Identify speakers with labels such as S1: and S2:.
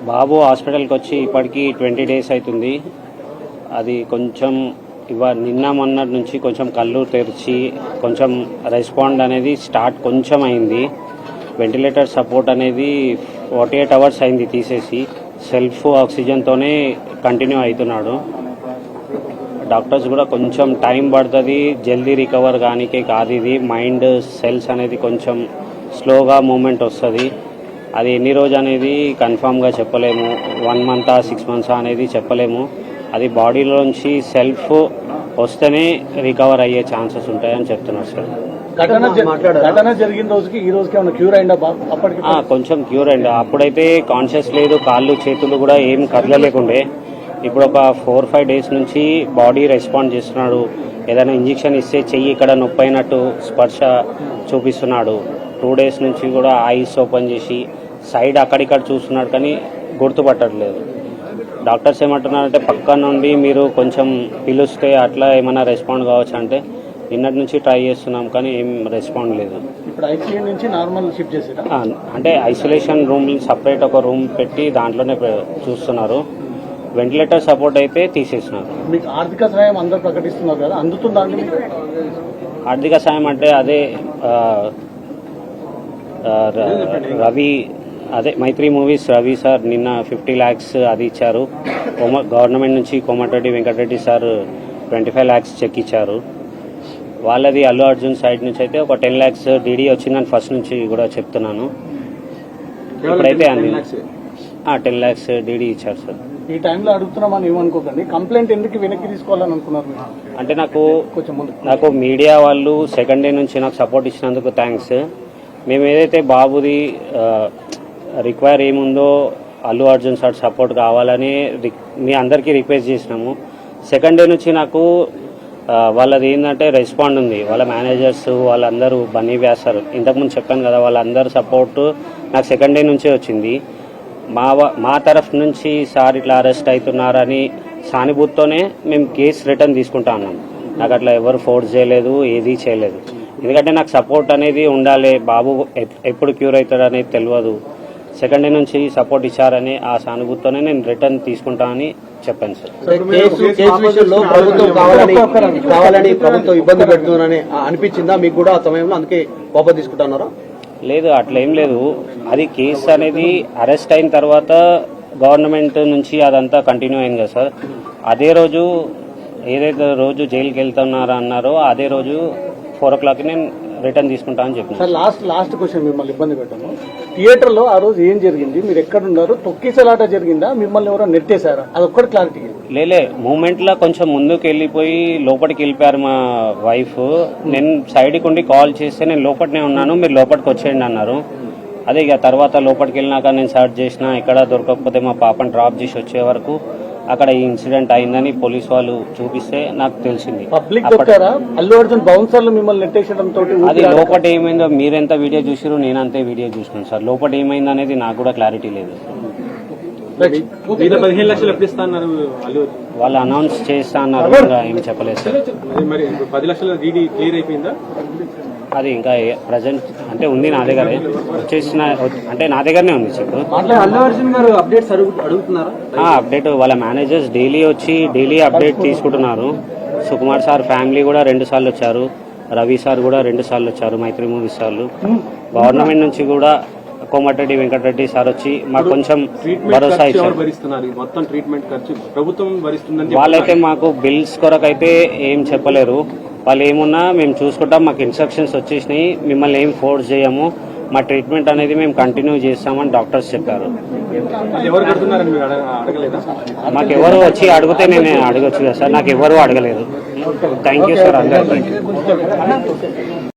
S1: బాబు హాస్పిటల్కి వచ్చి ఇప్పటికీ 20 days అవుతుంది. అది కొంచెం నిన్న మొన్నటి నుంచి కొంచెం కళ్ళు తెరిచి కొంచెం రెస్పాండ్ అనేది స్టార్ట్ కొంచెం అయింది. వెంటిలేటర్ సపోర్ట్ అనేది 48 hours అయింది తీసేసి, సెల్ఫ్ ఆక్సిజన్తోనే కంటిన్యూ అవుతున్నాడు. డాక్టర్స్ కూడా కొంచెం టైం పడుతుంది జల్దీ రికవర్ కానికే కాదు, ఇది మైండ్ సెల్స్ అనేది కొంచెం స్లోగా మూమెంట్ వస్తుంది. అది ఎన్ని రోజు అనేది కన్ఫామ్గా చెప్పలేము, 1 month 6 months అనేది చెప్పలేము. అది బాడీలోంచి సెల్ఫ్ వస్తేనే రికవర్ అయ్యే ఛాన్సెస్ ఉంటాయని చెప్తున్నారు సార్.
S2: ఘటన జరిగిన రోజుకి ఈ రోజుకి ఏమైనా క్యూర్ అయిందా?
S1: కొంచెం క్యూర్ అయింది. అప్పుడైతే కాన్షియస్ లేదు, కాళ్ళు చేతులు కూడా ఏం కదలలేకుండే. ఇప్పుడు ఒక 4-5 days నుంచి బాడీ రెస్పాండ్ చేస్తున్నాడు. ఏదైనా ఇంజెక్షన్ ఇస్తే చెయ్యి ఇక్కడ నొప్పి అయినట్టు స్పర్శ చూపిస్తున్నాడు. 2 days నుంచి కూడా ఐస్ ఓపెన్ చేసి సైడ్ అక్కడిక్కడ చూస్తున్నాడు, కానీ గుర్తుపట్టట్లేదు. డాక్టర్స్ ఏమంటున్నారంటే పక్క నుండి మీరు కొంచెం పిలుస్తే అట్లా ఏమైనా రెస్పాండ్ కావచ్చు అంటే, నిన్నటి నుంచి ట్రై చేస్తున్నాం కానీ ఏం రెస్పాండ్ లేదు.
S2: ఇప్పుడు ఐసీయూ నుంచి నార్మల్ షిఫ్ట్ చేసారా?
S1: అంటే ఐసోలేషన్ రూమ్ సపరేట్ ఒక రూమ్ పెట్టి దాంట్లోనే చూస్తున్నారు. వెంటిలేటర్ సపోర్ట్ అయితే తీసేసినారు.
S2: మీకు ఆర్థిక సహాయం అందరూ ప్రకటిస్తున్నారు కదా, అందుతుందా అండి?
S1: ఆర్థిక సాయం అంటే అదే రవి, అదే మైత్రి మూవీస్ రవి సార్ నిన్న 50 lakhs అది ఇచ్చారు. గవర్నమెంట్ నుంచి Komatireddy Venkatreddy sir 25 lakhs cheque ఇచ్చారు. వాళ్ళది అల్లు అర్జున్ సైడ్ నుంచి అయితే ఒక 10 lakhs డీడీ వచ్చిందని ఫస్ట్ నుంచి కూడా చెప్తున్నాను. ఇప్పుడైతే 10 lakhs డీడీ ఇచ్చారు సార్.
S2: ఈ టైంలో అడుగుతున్నామని ఏమనుకోకండి, కంప్లైంట్ ఎందుకు వెనక్కి తీసుకోవాలని అనుకున్నారు?
S1: అంటే నాకు మీడియా వాళ్ళు సెకండ్ డే నుంచి నాకు సపోర్ట్ ఇచ్చినందుకు థ్యాంక్స్. మేము ఏదైతే బాబుది రిక్వైర్ ఏముందో అల్లు అర్జున్ సార్ సపోర్ట్ కావాలని మీ అందరికీ రిక్వెస్ట్ చేసినాము. సెకండ్ డే నుంచి నాకు వాళ్ళది ఏంటంటే రెస్పాండ్ ఉంది. వాళ్ళ మేనేజర్స్ వాళ్ళందరూ బన్నీ వ్యాసారు, ఇంతకుముందు చెప్పాను కదా, వాళ్ళందరూ సపోర్ట్ నాకు సెకండ్ డే నుంచే వచ్చింది. మా తరఫు నుంచి సార్ ఇట్లా అరెస్ట్ అవుతున్నారని సానుభూతితోనే మేము కేసు రిటర్న్ తీసుకుంటా ఉన్నాం. నాకు అట్లా ఎవరు ఫోర్స్ చేయలేదు, ఏది చేయలేదు. ఎందుకంటే నాకు సపోర్ట్ అనేది ఉండాలి, బాబు ఎప్పుడు క్యూర్ అవుతాడు అనేది తెలియదు. సెకండ్ డే నుంచి సపోర్ట్ ఇచ్చారని ఆ సానుభూతితోనే నేను రిటర్న్ తీసుకుంటానని చెప్పాను సార్.
S3: ప్రభుత్వం ఇబ్బంది పెడుతుందని అనిపించిందా మీకు కూడా ఆ సమయంలో, అందుకే కోపం తీసుకుంటున్నారా?
S1: లేదు, అట్లా ఏం లేదు. అది కేసు అనేది అరెస్ట్ అయిన తర్వాత గవర్నమెంట్ నుంచి అదంతా కంటిన్యూ అయింది కదా సార్. అదే రోజు ఏదైతే రోజు జైలుకి వెళ్తున్నారా అన్నారో అదే రోజు 4 o'clock నేను రిటర్న్ తీసుకుంటా అని చెప్పాను
S2: సార్. లాస్ట్ క్వశ్చన్, మిమ్మల్ని ఇబ్బంది పెట్టాను. థియేటర్లో ఆ రోజు ఏం జరిగింది? మీరు ఎక్కడున్నారు? తొక్కిసలాట జరిగిందా? మిమ్మల్ని ఎవరో నెట్టేశారా? అదొక్కటి క్లారిటీ.
S1: లేలే, మూమెంట్లో కొంచెం ముందుకు వెళ్ళిపోయి లోపలికి వెళ్ళిపోయారు మా వైఫ్. నేను సైడ్కి ఉండి కాల్ చేస్తే నేను లోపలనే ఉన్నాను, మీరు లోపలికి వచ్చేయండి అన్నారు. అదే ఇక తర్వాత లోపలికి వెళ్ళినాక నేను సర్చ్ చేసిన, ఎక్కడ దొరకకపోతే మా పాపను డ్రాప్ చేసి వచ్చే వరకు అక్కడ ఈ ఇన్సిడెంట్ అయిందని పోలీస్ వాళ్ళు చూపిస్తే నాకు తెలిసింది.
S2: అల్లు అర్జున్ బౌన్సర్లు మిమ్మల్ని నెట్టేసడంతో
S1: అది లోపల ఏమైందో మీరెంత వీడియో చూసారు, నేను అంతే వీడియో చూసినాను సార్. లోపల ఏమైంది అనేది నాకు కూడా క్లారిటీ లేదు. వాళ్ళు అనౌన్స్ చేస్తా అన్నారు, ఏం చెప్పలేదు సార్.
S2: 10 లక్షల డీడీ క్లియర్ అయిపోయిందా?
S1: అది ఇంకా ప్రజెంట్ అంటే ఉంది నా దగ్గర, వచ్చేసిన అంటే నా దగ్గరనే ఉంది చెప్పు.
S3: అల్లు అర్జున్ గారు అప్డేట్స్ అడుగుతున్నారా?
S1: అప్డేట్ వాళ్ళ మేనేజర్స్ డైలీ వచ్చి డైలీ అప్డేట్ తీసుకుంటున్నారు. సుకుమార్ సార్ ఫ్యామిలీ కూడా 2 సార్లు వచ్చారు, రవి సార్ కూడా 2 సార్లు వచ్చారు, మైత్రి మూవీస్ వాళ్ళు. గవర్నమెంట్ నుంచి కూడా కోమటిరెడ్డి వెంకటరెడ్డి సార్ వచ్చి మాకు కొంచెం భరోసా ఇచ్చారు. వాళ్ళైతే మాకు బిల్స్ కొరకైతే ఏం చెప్పలేరు. వాళ్ళు ఏమున్నా మేము చూసుకుంటాం, మాకు ఇన్స్ట్రక్షన్స్ వచ్చేసినాయి, మిమ్మల్ని ఏం ఫోర్స్ చేయము, మా ట్రీట్మెంట్ అనేది మేము కంటిన్యూ చేస్తామని డాక్టర్స్ చెప్పారు. మాకు ఎవరు వచ్చి అడిగితే నేను అడగచ్చు కదా సార్, నాకు ఎవరు అడగలేదు. థ్యాంక్ యూ సార్ అందరికీ.